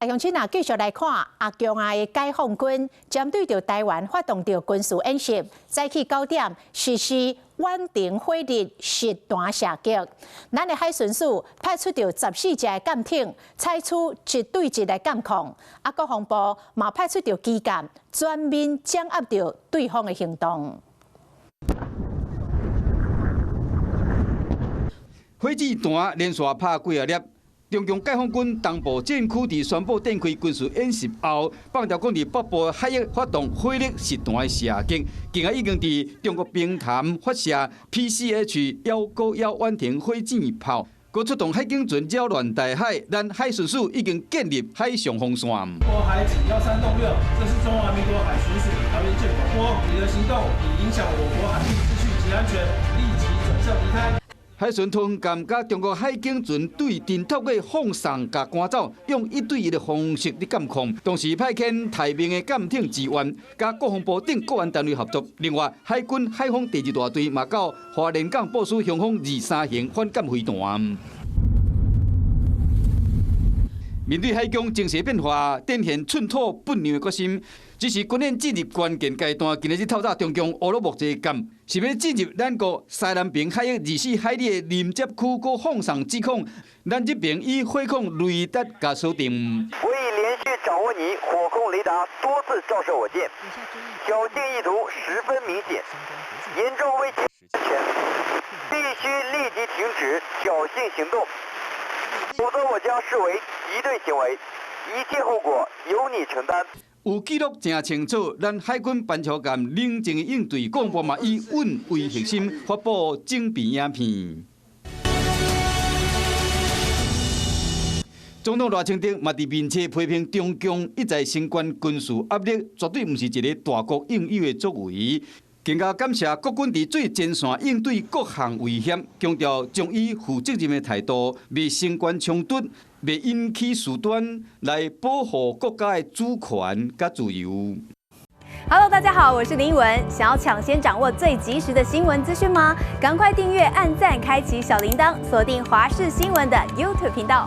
乡亲啊，继续来看阿强啊的解放军针对着台湾发动着军事演习，早起9点实施远程火力实弹射击。咱的海巡署派出着14只的舰艇，采取一对一的监控。啊，国防部嘛派出着机舰，全面掌握着对方的行动。火箭弹连续拍几啊粒。 中共解放军东部战区伫宣布展开军事演习后，放条讲伫北部海域发动火力实弹射击，今仔已经伫中国平潭发射 PCH-191远程火箭炮，佮出动海警船扰乱大海。咱海巡署已经建立海上防线。国海警13洞6，这是中华民国海巡署桃园舰广播，你的行动已影响我国海域秩序及安全，立即转向离开。 海巡通感甲中国海警船对侦察嘅放送甲赶走，用1对1的方式嚟监控，同时派遣台面嘅舰艇支援，甲国防部等国安单位合作。另外，海军海防第2大队嘛到花莲港部署雄风23型反舰飞弹。 面对海疆情势变化，展现寸土不让的决心，这是军演进入关键阶段。今日透早，中共乌鲁木齐舰是要进入咱国西南边海域24海里的临接区，佮放送指控，咱这边以火控雷达加锁定。我已连续掌握你火控雷达多次照射我舰，挑衅意图十分明显，严重危及安全，必须立即停止挑衅行动。 否则，我将视为敌对行为，一切后果由你承担。有记录正清楚，咱海军班超舰冷静的应对，国防部嘛以稳为核心，发布警备影片。总统赖清德嘛伫面册批评中共一再升官军事压力，绝对毋是一个大国应有的作为。 更加感谢国军伫最前线应对各项威胁，强调将以负责任的态度，未升官冲突，未引起事端，来保护国家的主权甲自由。Hello， 大家好，我是林依文。想要抢先掌握最及时的新闻资讯吗？赶快订阅、按赞、开启小铃铛，锁定华视新闻的 YouTube 频道。